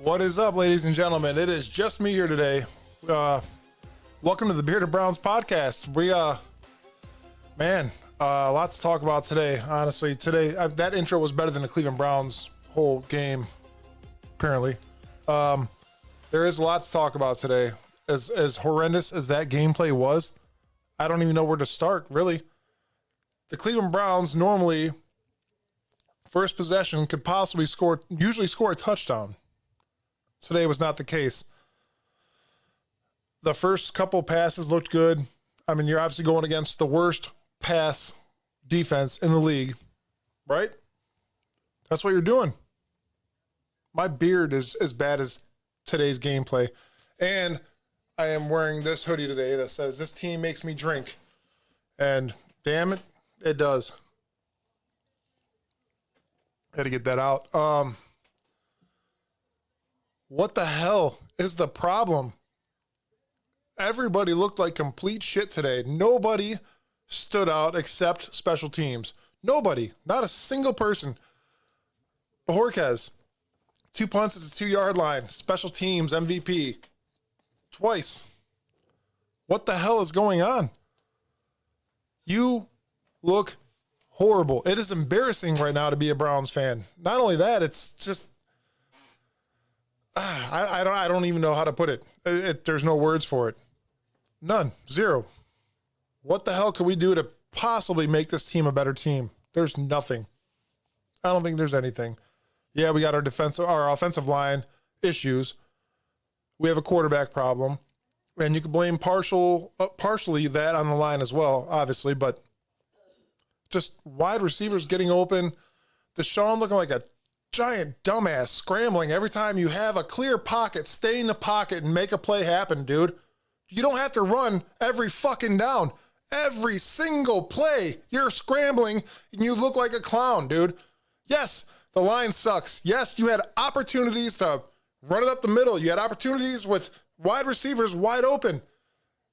What is up, ladies and gentlemen? It is just me here today. Welcome to the Bearded Browns podcast. Lots to talk about today. Honestly, today that intro was better than the Cleveland Browns whole game. Apparently, there is a lot to talk about today. As horrendous as that gameplay was, I don't even know where to start. Really, the Cleveland Browns normally first possession could possibly usually score a touchdown. Today was not the case. The first couple passes looked good. I mean, you're obviously going against the worst pass defense in the league, right? That's what you're doing. My beard is as bad as today's gameplay. And I am wearing this hoodie today that says, "This team makes me drink." And damn it, it does. Had to get that out. What the hell is the problem? Everybody looked like complete shit today. Nobody stood out except special teams. Nobody. Not a single person. Bojorquez, 2 punts at the 2-yard line. Special teams, MVP. Twice. What the hell is going on? You look horrible. It is embarrassing right now to be a Browns fan. Not only that, it's just I don't even know how to put it. There's no words for it. None. Zero. What the hell could we do to possibly make this team a better team? There's nothing. I don't think there's anything. Yeah, we got our offensive line issues. We have a quarterback problem, and you can blame partially that on the line as well, obviously, but just wide receivers getting open. Deshaun looking like a giant dumbass scrambling every time you have a clear pocket. Stay in the pocket and make a play happen, dude. You don't have to run every fucking down. Every single play, you're scrambling and you look like a clown, dude. Yes, the line sucks. Yes, you had opportunities to run it up the middle. You had opportunities with wide receivers wide open.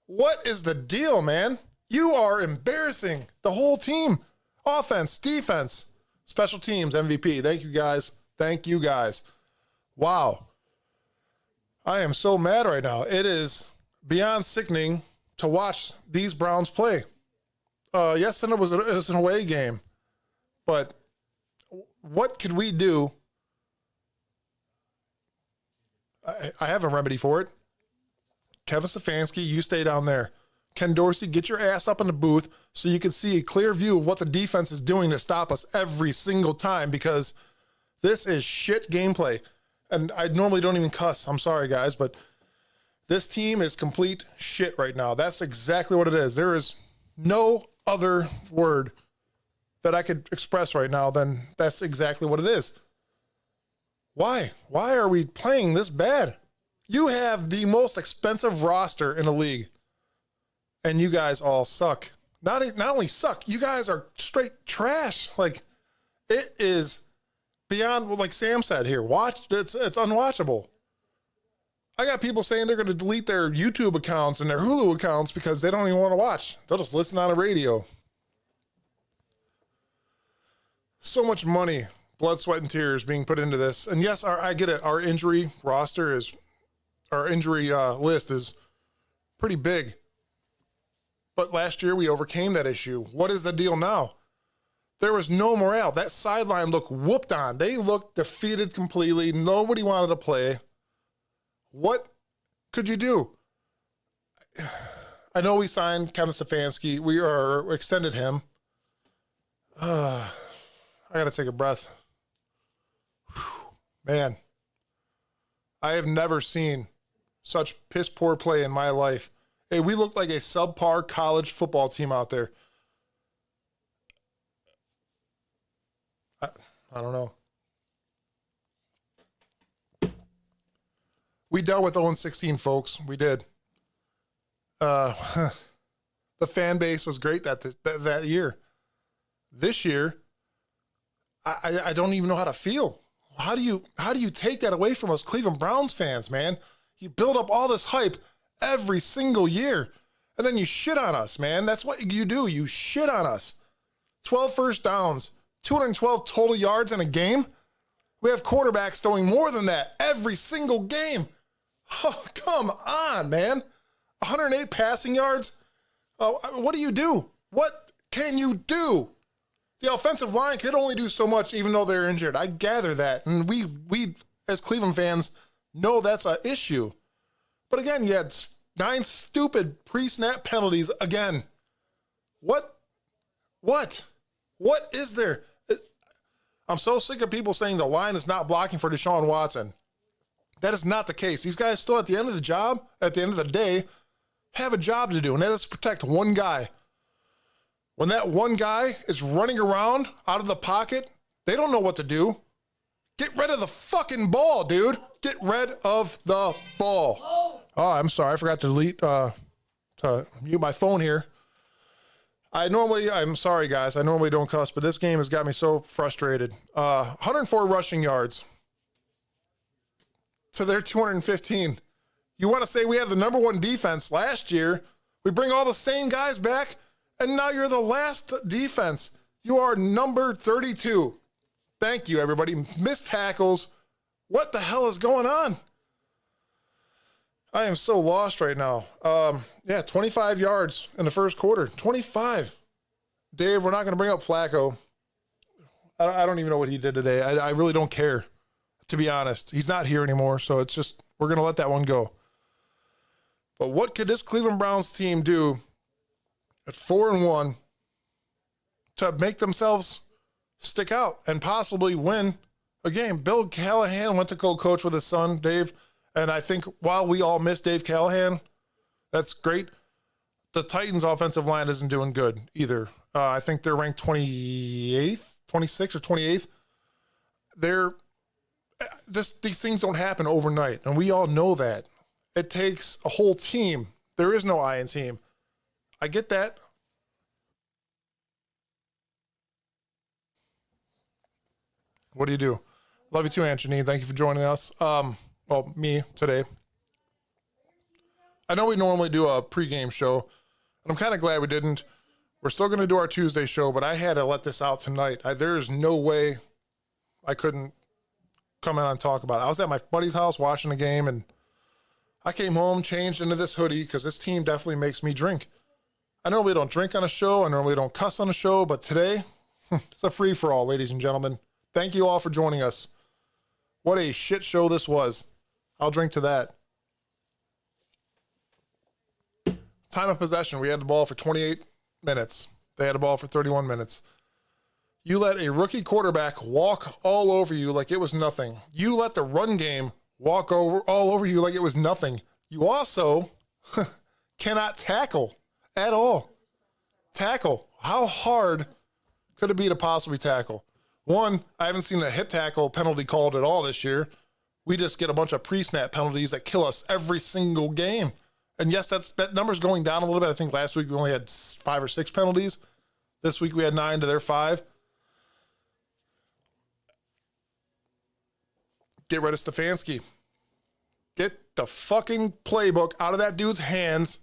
What is the deal, man? You are embarrassing the whole team. Offense, defense, special teams, MVP. Thank you, guys. Thank you, guys. Wow. I am so mad right now. It is beyond sickening to watch these Browns play. Yes, and it was an away game. But what could we do? I have a remedy for it. Kevin Stefanski, you stay down there. Ken Dorsey, get your ass up in the booth so you can see a clear view of what the defense is doing to stop us every single time, because this is shit gameplay. And I normally don't even cuss. I'm sorry, guys, but this team is complete shit right now. That's exactly what it is. There is no other word that I could express right now than that's exactly what it is. Why? Why are we playing this bad? You have the most expensive roster in the league. And you guys all suck. Not only suck, you guys are straight trash. Like, it is beyond, like Sam said here. It's unwatchable. I got people saying they're going to delete their YouTube accounts and their Hulu accounts because they don't even want to watch. They'll just listen on the radio. So much money, blood, sweat, and tears being put into this. And yes, I get it. Our injury list is pretty big. But last year we overcame that issue. What is the deal now? There was no morale. That sideline looked whooped on. They looked defeated completely. Nobody wanted to play. What could you do? I know we signed Kevin Stefanski. We extended him. I got to take a breath. Whew. Man, I have never seen such piss poor play in my life. Hey, we look like a subpar college football team out there. I don't know. We dealt with 0-16, folks. We did. The fan base was great that year. This year, I don't even know how to feel. How do you take that away from us Cleveland Browns fans, man? You build up all this hype every single year, and then you shit on us, man. That's what you do. You shit on us. 12 first downs, 212 total yards in a game. We have quarterbacks throwing more than that every single game. Oh, come on, man. 108 passing yards. What do you do? What can you do? The offensive line could only do so much, even though they're injured. I gather that. And we as Cleveland fans, know that's an issue. But again, you had 9 stupid pre-snap penalties again. What is there? I'm so sick of people saying the line is not blocking for Deshaun Watson. That is not the case. These guys still at the end of the day, have a job to do, and that is to protect one guy. When that one guy is running around out of the pocket, they don't know what to do. Get rid of the fucking ball, dude. Get rid of the ball. Oh, I'm sorry. I forgot to to mute my phone here. I'm sorry, guys. I normally don't cuss, but this game has got me so frustrated. 104 rushing yards to their 215. You want to say we have the number 1 defense last year? We bring all the same guys back, and now you're the last defense. You are number 32. Thank you, everybody. Missed tackles. What the hell is going on? I am so lost right now. 25 yards in the first quarter. 25. Dave, we're not going to bring up Flacco. I don't even know what he did today. I really don't care, to be honest. He's not here anymore, so it's just, we're going to let that one go. But what could this Cleveland Browns team do at 4-1 to make themselves stick out and possibly win a game? Bill Callahan went to co-coach with his son, Dave, and I think while we all miss Dave Callahan, that's great. The Titans' offensive line isn't doing good either. I think they're ranked 28th, 26th, or 28th. These things don't happen overnight, and we all know that. It takes a whole team. There is no I in team. I get that. What do you do? Love you too, Anthony. Thank you for joining us. Me today. I know we normally do a pregame show, and I'm kind of glad we didn't. We're still going to do our Tuesday show, but I had to let this out tonight. There is no way I couldn't come in and talk about it. I was at my buddy's house watching the game, and I came home, changed into this hoodie because this team definitely makes me drink. I normally don't drink on a show. I normally don't cuss on a show, but today, it's a free-for-all, ladies and gentlemen. Thank you all for joining us. What a shit show this was. I'll drink to that. Time of possession, we had the ball for 28 minutes. They had the ball for 31 minutes. You let a rookie quarterback walk all over you like it was nothing. You let the run game walk all over you like it was nothing. You also cannot tackle at all. Tackle. How hard could it be to possibly tackle? One, I haven't seen a hip tackle penalty called at all this year. We just get a bunch of pre-snap penalties that kill us every single game. And yes, that number's going down a little bit. I think last week we only had 5 or 6 penalties. This week we had 9 to their 5. Get rid of Stefanski. Get the fucking playbook out of that dude's hands.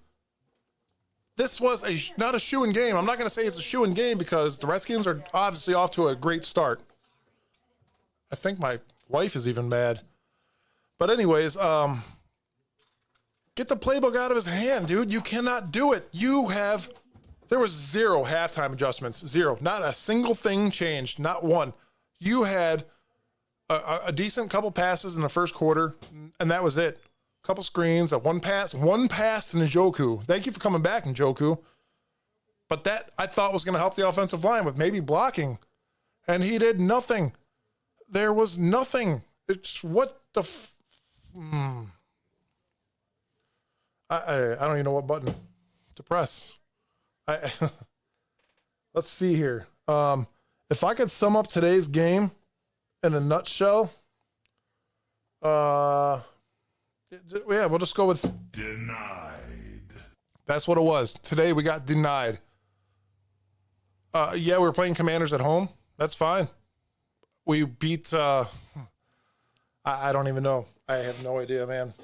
This was not a shoo-in game. I'm not going to say it's a shoo-in game because the Redskins are obviously off to a great start. I think my wife is even mad. But anyways, get the playbook out of his hand, dude. You cannot do it. There was 0 halftime adjustments. 0. Not a single thing changed. Not one. You had a decent couple passes in the first quarter, and that was it. Couple screens, one pass to Njoku. Thank you for coming back, Njoku. But that I thought was going to help the offensive line with maybe blocking, and he did nothing. There was nothing. It's what the. I don't even know what button to press. Let's see here. If I could sum up today's game in a nutshell, we'll just go with denied. That's what it was. Today we got denied. We're playing Commanders at home. That's fine. We beat, I don't even know. I have no idea, man.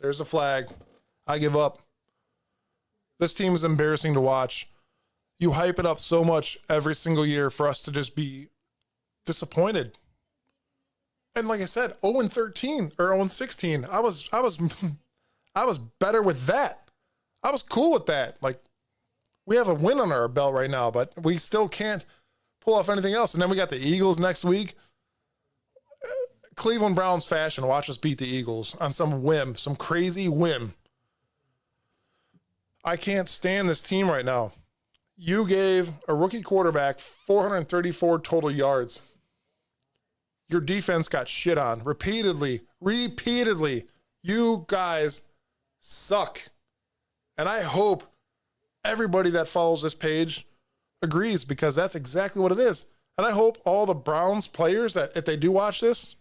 There's a flag. I give up. This team is embarrassing to watch. You hype it up so much every single year for us to just be disappointed. And like I said, 0-13 or 0-16. I was better with that. I was cool with that. Like, we have a win on our belt right now, but we still can't pull off anything else. And then we got the Eagles next week. Cleveland Browns fashion. Watch us beat the Eagles on some whim, some crazy whim. I can't stand this team right now. You gave a rookie quarterback 434 total yards. Your defense got shit on repeatedly. You guys suck. And I hope everybody that follows this page agrees, because that's exactly what it is. And I hope all the Browns players that, if they do watch this,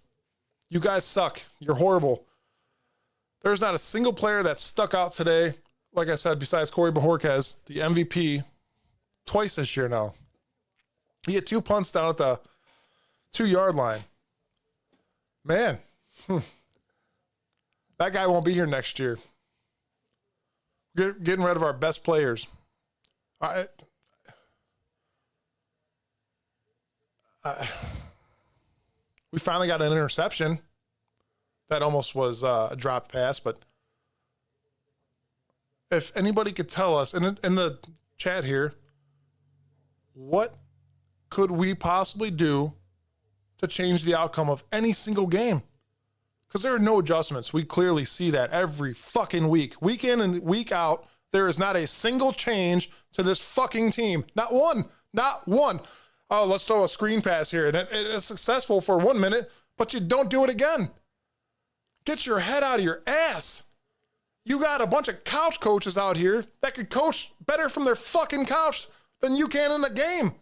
you guys suck. You're horrible. There's not a single player that stuck out today, like I said, besides Corey Bojorquez, the MVP, twice this year now. He had 2 punts down at the 2-yard line. Man, that guy won't be here next year. Getting rid of our best players. We finally got an interception. That almost was a dropped pass, but if anybody could tell us in the chat here, what could we possibly do to change the outcome of any single game? Because there are no adjustments. We clearly see that every fucking week. Week in and week out, there is not a single change to this fucking team. Not one. Not one. Oh, let's throw a screen pass here. And it is successful for 1 minute, but you don't do it again. Get your head out of your ass. You got a bunch of couch coaches out here that could coach better from their fucking couch than you can in the game.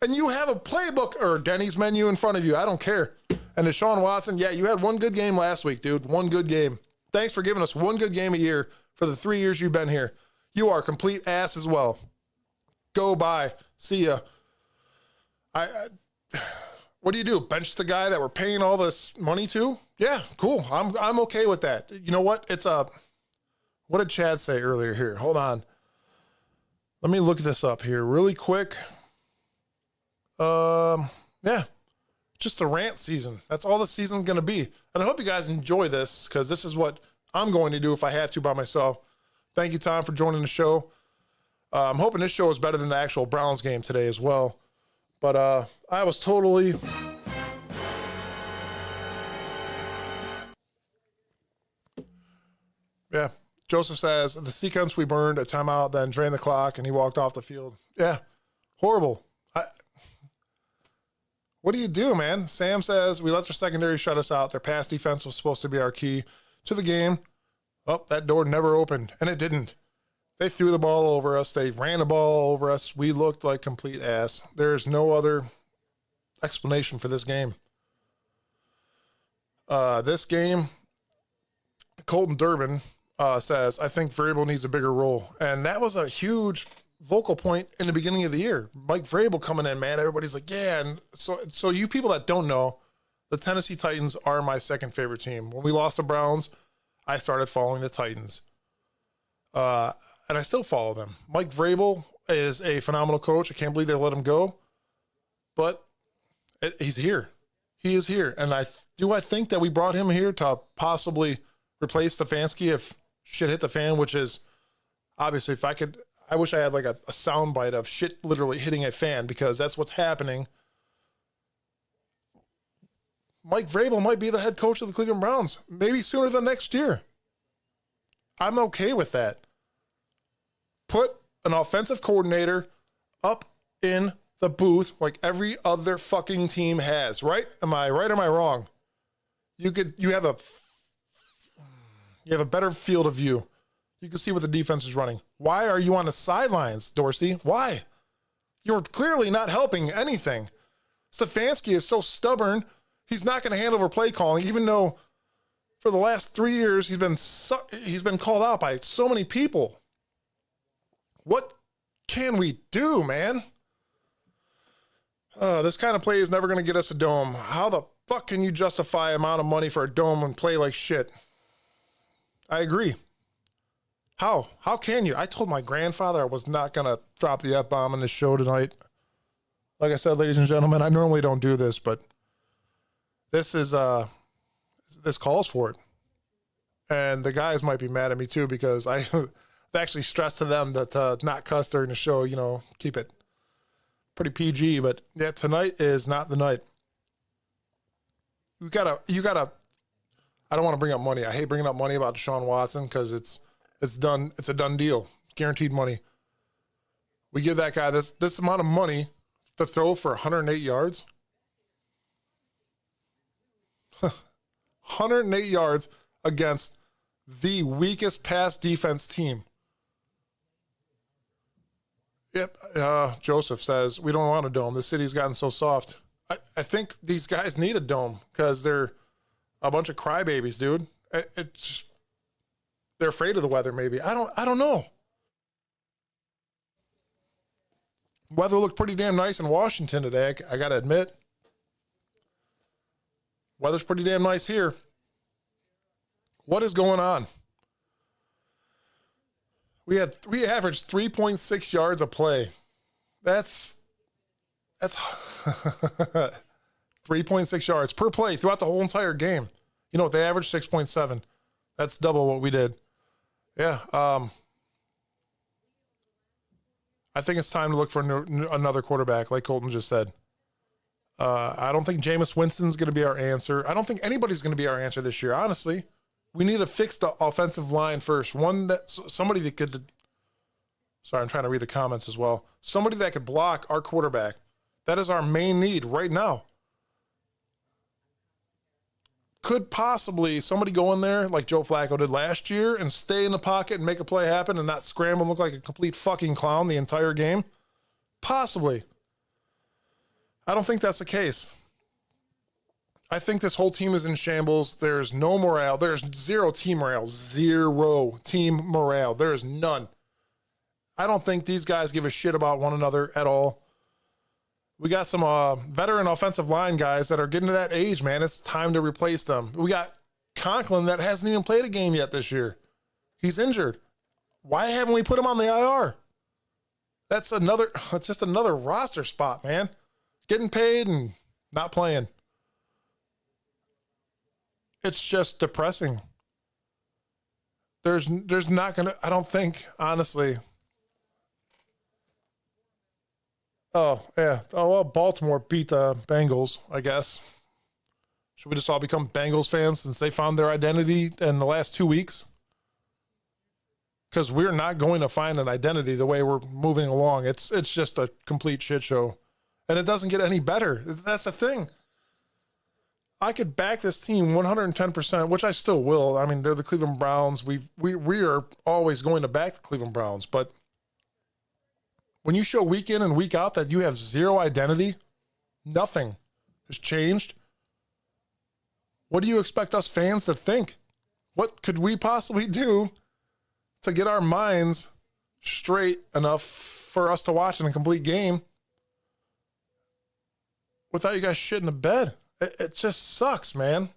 And you have a playbook or Denny's menu in front of you. I don't care. And Deshaun Watson, yeah, you had one good game last week, dude. One good game. Thanks for giving us one good game a year for the 3 years you've been here. You are a complete ass as well. Go bye. See ya. What do? Bench the guy that we're paying all this money to? Yeah, cool. I'm okay with that. You know what? What did Chad say earlier here? Hold on. Let me look this up here really quick. Yeah, just a rant season. That's all the season's going to be. And I hope you guys enjoy this, because this is what I'm going to do if I have to by myself. Thank you, Tom, for joining the show. I'm hoping this show is better than the actual Browns game today as well. But I was totally... Yeah. Joseph says, the sequence we burned, a timeout, then drained the clock, and he walked off the field. Yeah. Horrible. What do you do, man? Sam says, we let their secondary shut us out. Their pass defense was supposed to be our key to the game. Oh, that door never opened, and it didn't. They threw the ball over us. They ran the ball over us. We looked like complete ass. There's no other explanation for this game. This game, Colton Durbin says, I think Vrabel needs a bigger role. And that was a huge vocal point in the beginning of the year. Mike Vrabel coming in, man. Everybody's like, yeah. And so you people that don't know, the Tennessee Titans are my second favorite team. When we lost the Browns, I started following the Titans. And I still follow them. Mike Vrabel is a phenomenal coach. I can't believe they let him go. But he's here. He is here. And I think that we brought him here to possibly replace Stefanski if shit hit the fan, which is obviously, if I could, I wish I had like a sound bite of shit literally hitting a fan, because that's what's happening. Mike Vrabel might be the head coach of the Cleveland Browns, maybe sooner than next year. I'm okay with that. Put an offensive coordinator up in the booth like every other fucking team has, right? Am I right or am I wrong? You have a better field of view. You can see what the defense is running. Why are you on the sidelines, Dorsey? Why? You're clearly not helping anything. Stefanski is so stubborn. He's not going to hand over play calling, even though for the last 3 years he's been called out by so many people. What can we do, man? This kind of play is never going to get us a dome. How the fuck can you justify amount of money for a dome and play like shit? I agree. How can you? I told my grandfather I was not going to drop the F-bomb in this show tonight. Like I said, ladies and gentlemen, I normally don't do this, but this is, this calls for it. And the guys might be mad at me too, because I actually stressed to them that not cuss during the show, you know, keep it pretty PG. But yeah, tonight is not the night. You gotta, I don't want to bring up money. I hate bringing up money about Deshaun Watson because it's done. It's a done deal. Guaranteed money. We give that guy this amount of money to throw for 108 yards. 108 yards against the weakest pass defense team. Yep. Joseph says, we don't want a dome. The city's gotten so soft. I think these guys need a dome because they're a bunch of crybabies, dude. They're afraid of the weather, maybe. I don't know. Weather looked pretty damn nice in Washington today, I got to admit. Weather's pretty damn nice here. What is going on? We averaged 3.6 yards a play. That's 3.6 yards per play throughout the whole entire game. You know what? They averaged 6.7. That's double what we did. Yeah. I think it's time to look for another quarterback, like Colton just said. I don't think Jameis Winston's going to be our answer. I don't think anybody's going to be our answer this year, honestly. We need to fix the offensive line first. Somebody that could, sorry, I'm trying to read the comments as well. Somebody that could block our quarterback. That is our main need right now. Could possibly somebody go in there like Joe Flacco did last year and stay in the pocket and make a play happen and not scramble and look like a complete fucking clown the entire game? Possibly. I don't think that's the case. I think this whole team is in shambles. There's no morale. There's zero team morale. Zero team morale. There is none. I don't think these guys give a shit about one another at all. We got some veteran offensive line guys that are getting to that age, man. It's time to replace them. We got Conklin that hasn't even played a game yet this year. He's injured. Why haven't we put him on the IR? It's just another roster spot, man. Getting paid and not playing. It's just depressing. There's not going to, I don't think, honestly. Oh, yeah. Oh, well, Baltimore beat the Bengals, I guess. Should we just all become Bengals fans since they found their identity in the last 2 weeks? Because we're not going to find an identity the way we're moving along. It's just a complete shit show. And it doesn't get any better. That's the thing. I could back this team 110%, which I still will. I mean, they're the Cleveland Browns. We are always going to back the Cleveland Browns. But when you show week in and week out that you have zero identity, nothing has changed, what do you expect us fans to think? What could we possibly do to get our minds straight enough for us to watch in a complete game without you guys shitting the bed? It just sucks, man.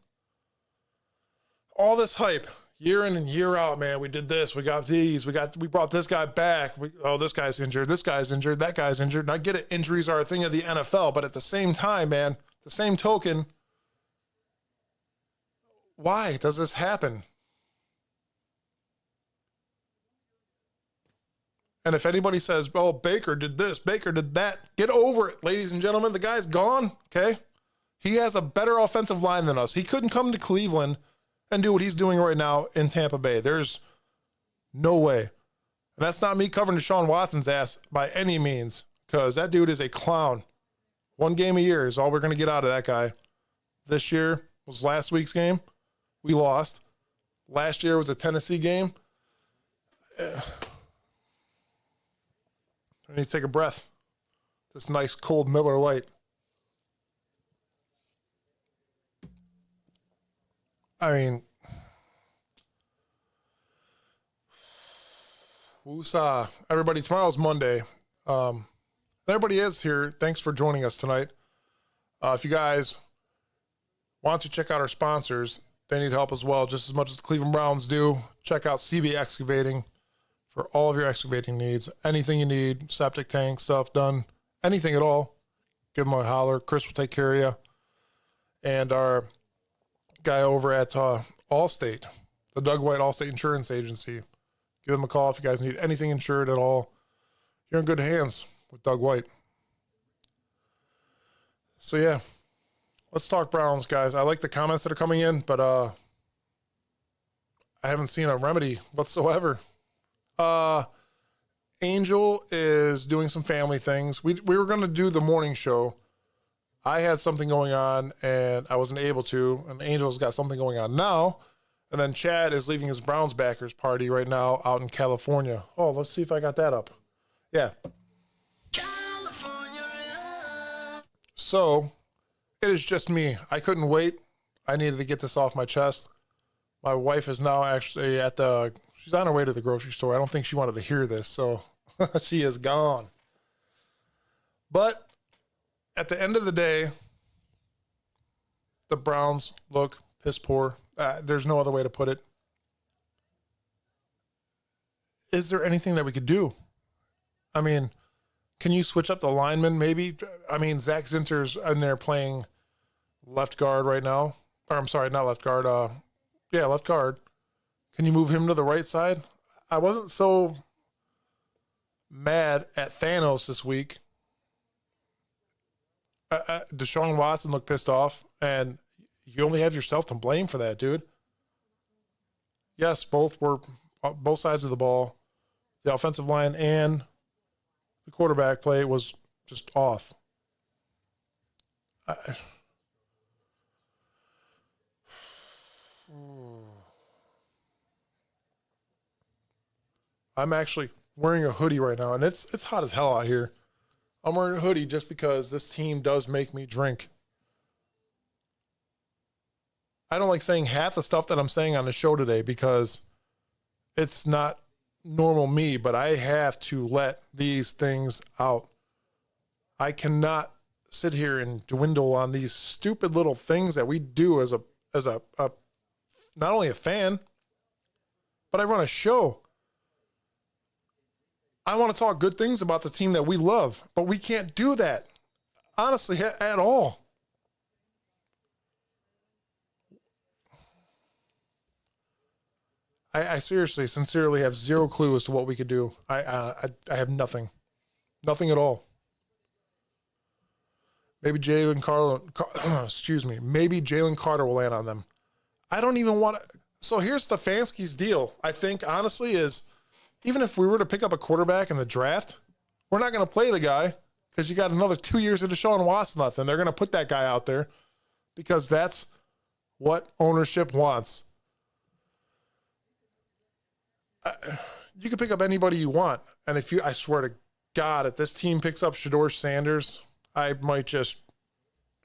All this hype, year in and year out, man. We did this. We got these. We brought this guy back. This guy's injured. This guy's injured. That guy's injured. And I get it. Injuries are a thing of the NFL. But at the same time, man, the same token, why does this happen? And if anybody says, oh, Baker did this, Baker did that, get over it, ladies and gentlemen. The guy's gone, okay? He has a better offensive line than us. He couldn't come to Cleveland and do what he's doing right now in Tampa Bay. There's no way. And that's not me covering Deshaun Watson's ass by any means, because that dude is a clown. One game a year is all we're going to get out of that guy. This year was last week's game. We lost. Last year was a Tennessee game. I need to take a breath. This nice cold Miller Lite. I mean, woosah. Everybody, tomorrow's Monday. Everybody is here. Thanks for joining us tonight. If you guys want to check out our sponsors, they need help as well, just as much as the Cleveland Browns do. Check out CB Excavating. for all of your excavating needs. Anything you need, septic tank stuff done, anything at all, give them a holler. Chris will take care of you. And our guy over at Allstate, the Doug White Allstate Insurance Agency, give them a call if you guys need anything insured at all. You're in good hands with Doug White. So yeah, let's talk Browns, guys. I like the comments that are coming in, but I haven't seen a remedy whatsoever. Angel is doing some family things. We were going to do the morning show. I had something going on and I wasn't able to, and Angel's got something going on now. And then Chad is leaving his Browns backers party right now out in California. Oh, let's see if I got that up. Yeah. California. So it is just me. I couldn't wait. I needed to get this off my chest. My wife is now actually she's on her way to the grocery store. I don't think she wanted to hear this, so she is gone. But at the end of the day, the Browns look piss poor. There's no other way to put it. Is there anything that we could do? I mean, can you switch up the linemen maybe? I mean, Zach Zinter's in there playing left guard right now. Or I'm sorry, not left guard. Left guard. Can you move him to the right side? I wasn't so mad at Thanos this week. Deshaun Watson looked pissed off, and you only have yourself to blame for that, dude. Yes, both sides of the ball. The offensive line and the quarterback play was just off. I'm actually wearing a hoodie right now, and it's hot as hell out here. I'm wearing a hoodie just because this team does make me drink. I don't like saying half the stuff that I'm saying on the show today because it's not normal me, but I have to let these things out. I cannot sit here and dwindle on these stupid little things that we do as a not only a fan, but I run a show. I want to talk good things about the team that we love, but we can't do that, honestly, at all. I seriously, sincerely have zero clue as to what we could do. I have nothing at all. Maybe Maybe Jalen Carter will land on them. I don't even want to. So here's Stefanski's deal. I think honestly is, even if we were to pick up a quarterback in the draft, we're not going to play the guy because you got another 2 years of Deshaun Watson left, and they're going to put that guy out there because that's what ownership wants. You can pick up anybody you want, and I swear to God, if this team picks up Shedeur Sanders, I might just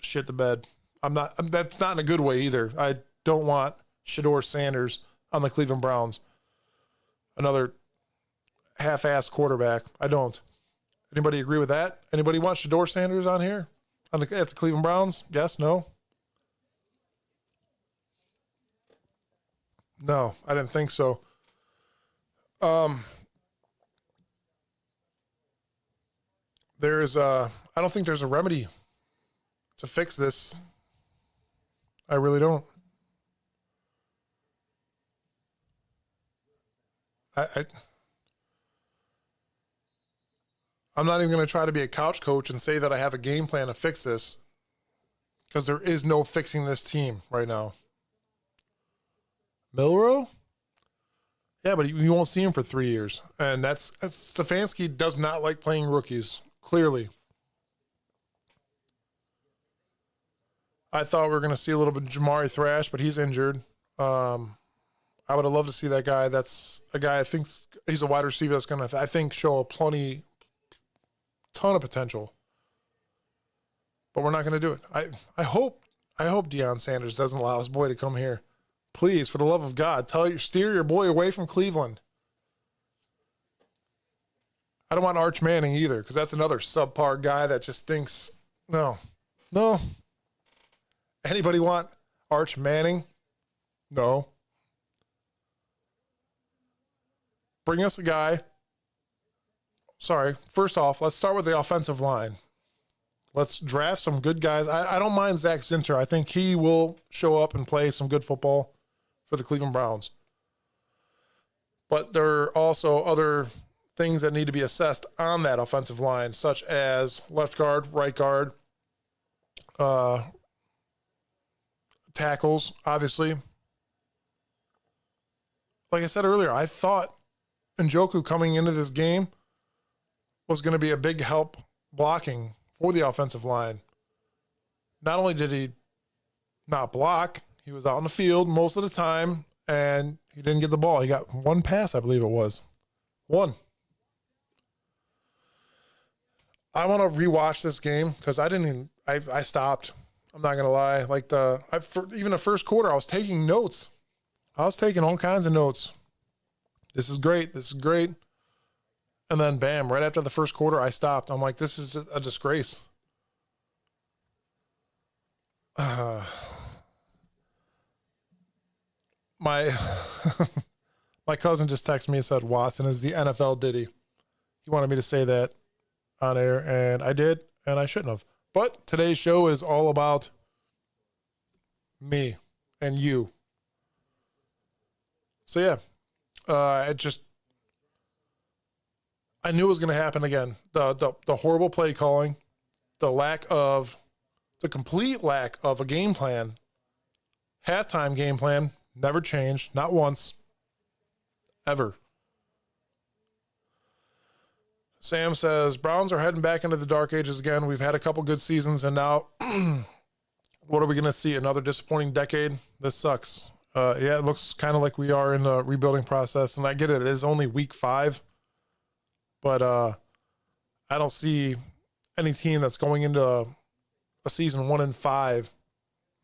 shit the bed. That's not in a good way either. I don't want Shedeur Sanders on the Cleveland Browns. Another half-assed quarterback. I don't. Anybody agree with that? Anybody want Shedeur Sanders on here? At the Cleveland Browns? Yes? No? No, I didn't think so. I don't think there's a remedy to fix this. I really don't. I'm not even going to try to be a couch coach and say that I have a game plan to fix this because there is no fixing this team right now. Milroe? Yeah, but you won't see him for 3 years. And Stefanski does not like playing rookies, clearly. I thought we were going to see a little bit of Jamari Thrash, but he's injured. I would have loved to see that guy. That's a guy I think he's a wide receiver that's going to, I think, show a ton of potential. But we're not going to do it. I hope Deion Sanders doesn't allow his boy to come here. Please, for the love of God, steer your boy away from Cleveland. I don't want Arch Manning either, because that's another subpar guy that just thinks, no. Anybody want Arch Manning? No. bring us a guy. Sorry. First off, let's start with the offensive line. Let's draft some good guys. I don't mind Zach Zinter. I think he will show up and play some good football for the Cleveland Browns. But there are also other things that need to be assessed on that offensive line, such as left guard, right guard, tackles, obviously. Like I said earlier, I thought Njoku coming into this game was going to be a big help blocking for the offensive line. Not only did he not block, he was out in the field most of the time, and he didn't get the ball. He got one pass, I believe it was. One. I want to rewatch this game because I stopped. I'm not going to lie. Like even the first quarter, I was taking notes. I was taking all kinds of notes. This is great. This is great. And then, bam, right after the first quarter, I stopped. I'm like, this is a disgrace. My my cousin just texted me and said, Watson is the NFL Diddy. He wanted me to say that on air, and I did, and I shouldn't have. But today's show is all about me and you. So, yeah, I knew it was going to happen again. The horrible play calling, the complete lack of a game plan, halftime game plan, never changed, not once, ever. Sam says, Browns are heading back into the dark ages again. We've had a couple good seasons, and now what are we going to see? Another disappointing decade? This sucks. Yeah, it looks kind of like we are in the rebuilding process, and I get it. It is only week 5. But I don't see any team that's going into a season 1-5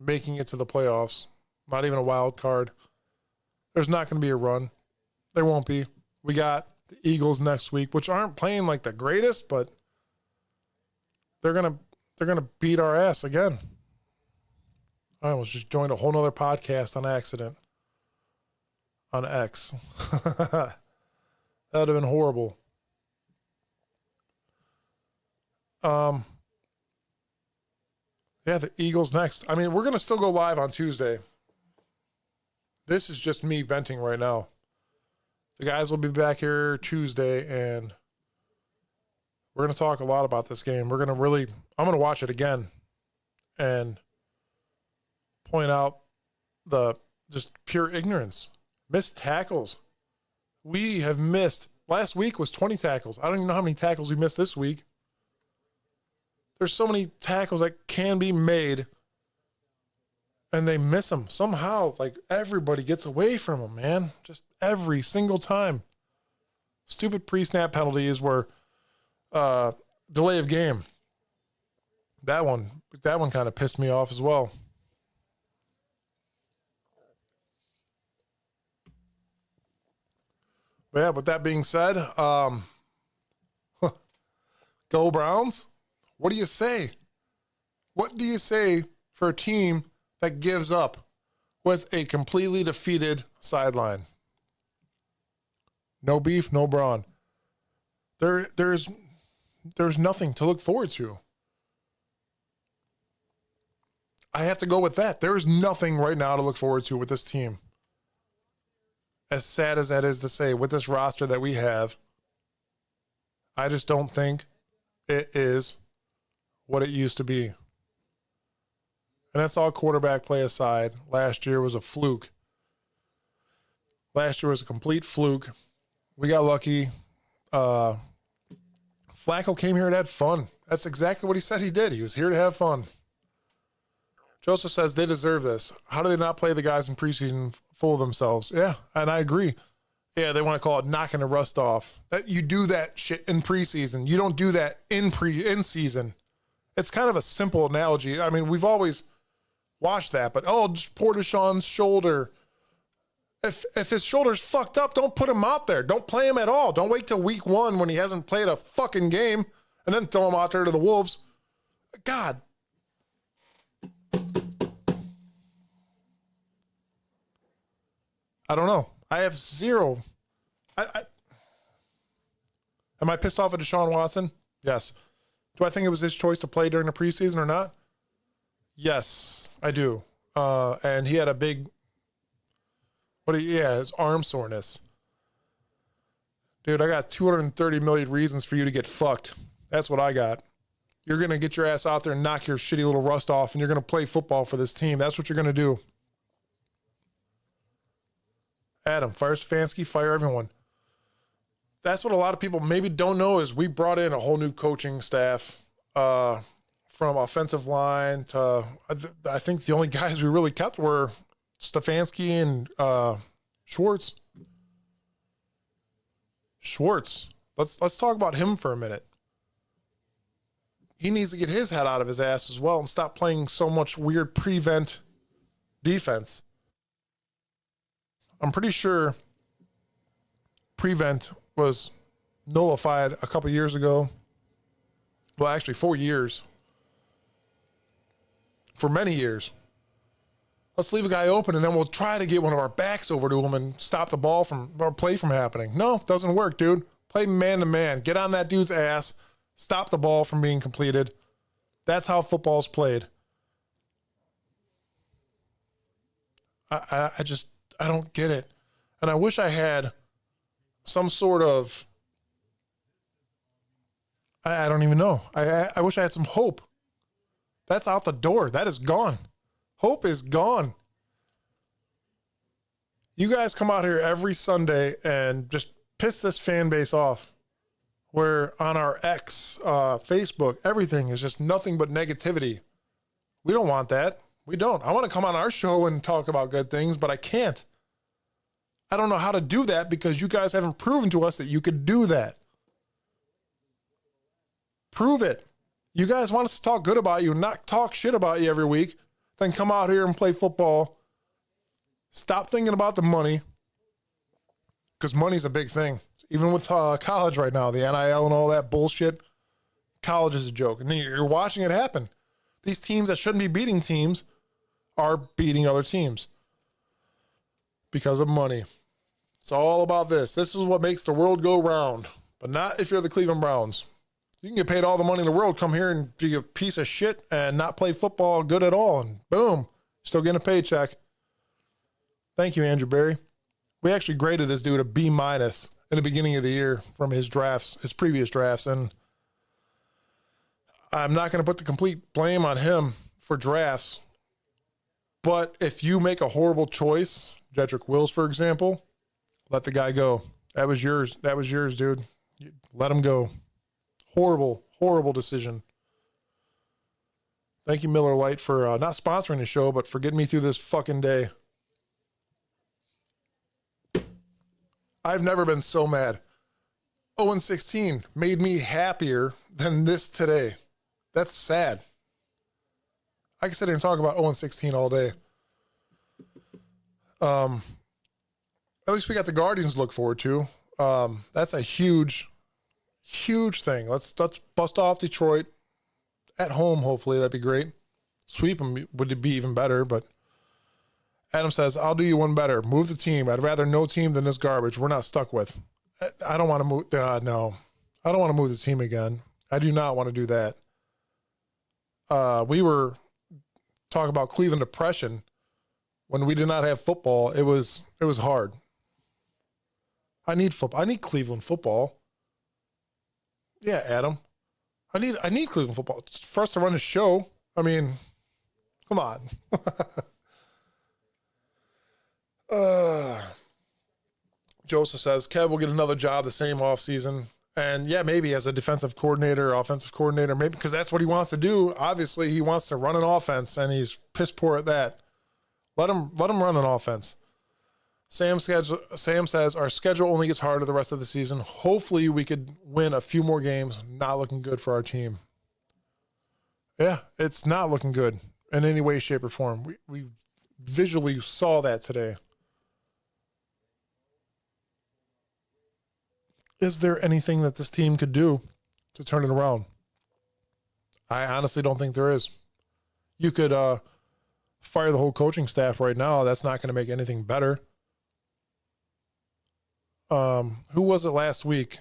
making it to the playoffs. Not even a wild card. There's not going to be a run. There won't be. We got the Eagles next week, which aren't playing like the greatest, but they're gonna beat our ass again. I almost just joined a whole nother podcast on accident on X. That would have been horrible. Yeah, the Eagles next. I mean, we're going to still go live on Tuesday. This is just me venting right now. The guys will be back here Tuesday, and we're going to talk a lot about this game. I'm going to watch it again and point out the just pure ignorance. Missed tackles. We have missed. Last week was 20 tackles. I don't even know how many tackles we missed this week. There's so many tackles that can be made, and they miss them. Somehow, like, everybody gets away from them, man. Just every single time. Stupid pre-snap penalties were delay of game. That one kind of pissed me off as well. But yeah, with that being said, go Browns. What do you say? What do you say for a team that gives up with a completely defeated sideline? No beef, no brawn. There's nothing to look forward to. I have to go with that. There's nothing right now to look forward to with this team. As sad as that is to say, with this roster that we have, I just don't think it is what it used to be. And that's all quarterback play aside. Last year was a fluke. Last year was a complete fluke. We got lucky. Flacco came here to have fun. That's exactly what he said he did. He was here to have fun. Joseph says they deserve this. How do they not play the guys in preseason full of themselves? Yeah, and I agree. Yeah, they want to call it knocking the rust off. That you do that shit in preseason. You don't do that in season. It's kind of a simple analogy. I mean, we've always watched that, but just pour Deshaun's shoulder. If his shoulder's fucked up, don't put him out there. Don't play him at all. Don't wait till week 1 when he hasn't played a fucking game and then throw him out there to the Wolves. God. I don't know. I have zero. Am I pissed off at Deshaun Watson? Yes. Do I think it was his choice to play during the preseason or not? Yes, I do. And he had a big, his arm soreness. Dude, I got 230 million reasons for you to get fucked. That's what I got. You're going to get your ass out there and knock your shitty little rust off, and you're going to play football for this team. That's what you're going to do. Adam, fire Stefanski, fire everyone. That's what a lot of people maybe don't know is we brought in a whole new coaching staff from offensive line to, I think the only guys we really kept were Stefanski and Schwartz. Let's talk about him for a minute. He needs to get his head out of his ass as well and stop playing so much weird prevent defense. I'm pretty sure prevent was nullified a couple years ago. Well, actually 4 years. For many years. Let's leave a guy open and then we'll try to get one of our backs over to him and stop the ball from or play from happening. No, it doesn't work, dude. Play man to man. Get on that dude's ass. Stop the ball from being completed. That's how football's played. I don't get it. And I wish I had some sort of, I don't even know. I wish I had some hope. That's out the door. That is gone. Hope is gone. You guys come out here every Sunday and just piss this fan base off. Where on our X, Facebook, everything is just nothing but negativity. We don't want that. We don't. I want to come on our show and talk about good things, but I can't. I don't know how to do that because you guys haven't proven to us that you could do that. Prove it. You guys want us to talk good about you, not talk shit about you every week, then come out here and play football. Stop thinking about the money because money's a big thing. Even with college right now, the NIL and all that bullshit, college is a joke. And then you're watching it happen. These teams that shouldn't be beating teams are beating other teams because of money. It's all about this. This is what makes the world go round, but not if you're the Cleveland Browns. You can get paid all the money in the world, come here and be a piece of shit and not play football good at all, and boom, still getting a paycheck. Thank you, Andrew Berry. We actually graded this dude a B- in the beginning of the year from his drafts, his previous drafts. And I'm not going to put the complete blame on him for drafts. But if you make a horrible choice, Jedrick Wills, for example, let the guy go. That was yours. That was yours, dude. Let him go. Horrible, horrible decision. Thank you, Miller Lite, for not sponsoring the show, but for getting me through this fucking day. I've never been so mad. 0-16 made me happier than this today. That's sad. I can sit here and talk about 0-16 all day. At least we got the Guardians to look forward to. That's a huge, huge thing. Let's bust off Detroit at home, hopefully. That'd be great. Sweep them would be even better, but Adam says, I'll do you one better. Move the team. I'd rather no team than this garbage we're not stuck with. I don't want to move. No, I don't want to move the team again. I do not want to do that. We were talking about Cleveland depression when we did not have football. It was hard. I need football. I need Cleveland football. Yeah, Adam. I need Cleveland football. It's for us to run a show. I mean, come on. Joseph says, Kev will get another job the same offseason. And yeah, maybe as a defensive coordinator, offensive coordinator, maybe because that's what he wants to do. Obviously, he wants to run an offense, and he's piss poor at that. Let him run an offense. Sam says, our schedule only gets harder the rest of the season. Hopefully, we could win a few more games. Not looking good for our team. Yeah, it's not looking good in any way, shape, or form. We visually saw that today. Is there anything that this team could do to turn it around? I honestly don't think there is. You could fire the whole coaching staff right now. That's not going to make anything better. Who was it last week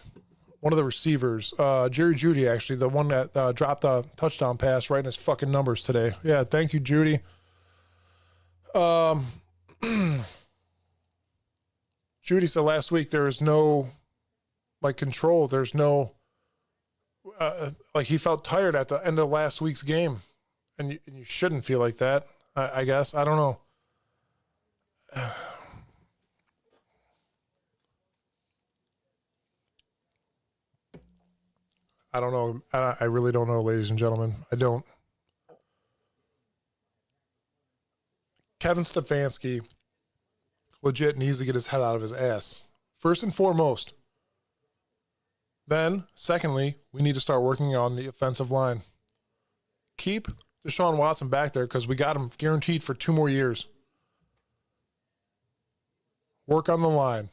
one of the receivers, Jerry Jeudy, actually, the one that dropped a touchdown pass right in his fucking numbers today. Yeah, thank you, Jeudy. Jeudy said last week there is no, like, control. There's no, like, he felt tired at the end of last week's game. And you shouldn't feel like that, I guess. I don't know. I don't know. I really don't know, ladies and gentlemen. I don't. Kevin Stefanski legit needs to get his head out of his ass. First and foremost. Then, secondly, we need to start working on the offensive line. Keep Deshaun Watson back there because we got him guaranteed for 2 more years. Work on the line.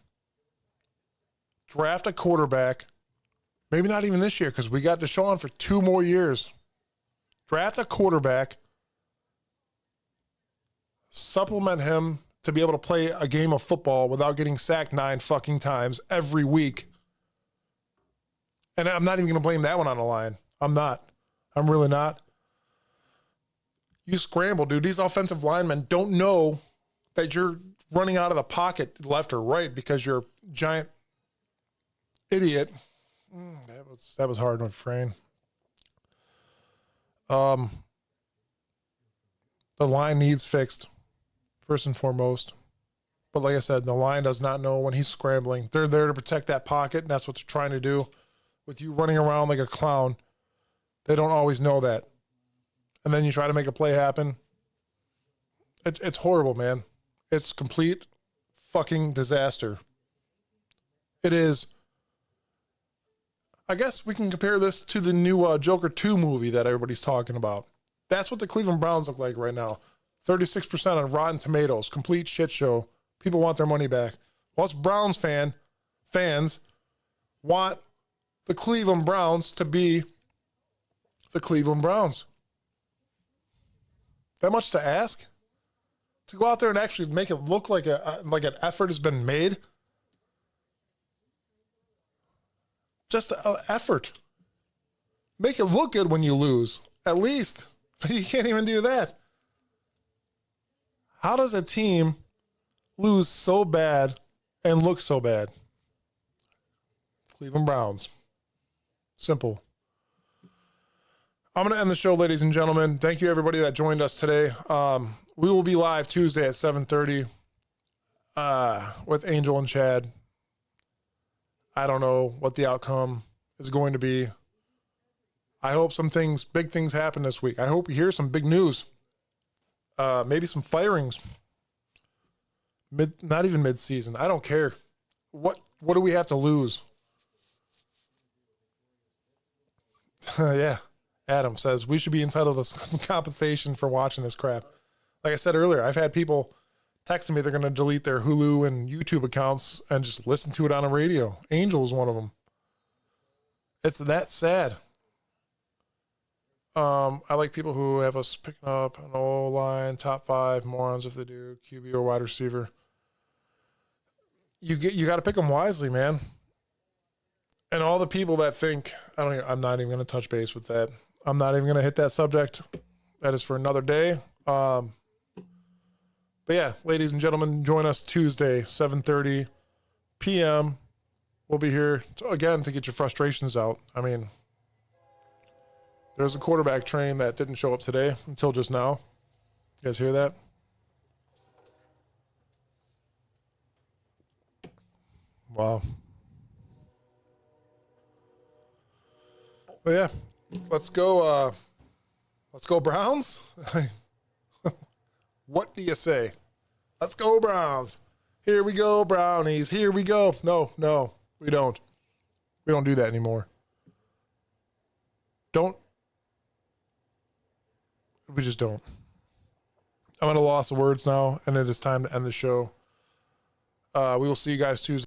Draft a quarterback. Maybe not even this year because we got Deshaun for 2 more years. Draft a quarterback. Supplement him to be able to play a game of football without getting sacked 9 fucking times every week. And I'm not even going to blame that one on the line. I'm not. I'm really not. You scramble, dude. These offensive linemen don't know that you're running out of the pocket left or right because you're a giant idiot. That was hard to refrain. The line needs fixed, first and foremost. But like I said, the line does not know when he's scrambling. They're there to protect that pocket, and that's what they're trying to do. With you running around like a clown, they don't always know that. And then you try to make a play happen. It's horrible, man. It's complete fucking disaster. It is. I guess we can compare this to the new Joker 2 movie that everybody's talking about. That's what the Cleveland Browns look like right now. 36% on Rotten Tomatoes. Complete shit show. People want their money back. Well, us Browns fans want the Cleveland Browns to be the Cleveland Browns. That much to ask? To go out there and actually make it look like an effort has been made? Just an effort. Make it look good when you lose, at least. You can't even do that. How does a team lose so bad and look so bad? Cleveland Browns. Simple. I'm going to end the show, ladies and gentlemen. Thank you, everybody that joined us today. We will be live Tuesday at 7:30 with Angel and Chad. I don't know what the outcome is going to be. I hope big things happen this week. I hope you hear some big news. Maybe some firings. Not even mid-season. I don't care. What do we have to lose? Yeah. Adam says, we should be entitled to some compensation for watching this crap. Like I said earlier, I've had people texting me they're going to delete their Hulu and YouTube accounts and just listen to it on the radio. Angel is one of them. It's that sad. I like people who have us picking up an O-line, top 5, morons if they do, QB or wide receiver. You got to pick them wisely, man. And all the people that think, I'm not even going to touch base with that. I'm not even going to hit that subject. That is for another day. But yeah, ladies and gentlemen, join us Tuesday, 7:30 p.m. We'll be here again to get your frustrations out. I mean, there's a quarterback train that didn't show up today until just now. You guys hear that? Wow. But yeah, let's go Browns. What do you say? Let's go Browns. Here we go, Brownies. Here we go. No, we don't. We don't do that anymore. We just don't. I'm at a loss of words now, and it is time to end the show. We will see you guys Tuesday.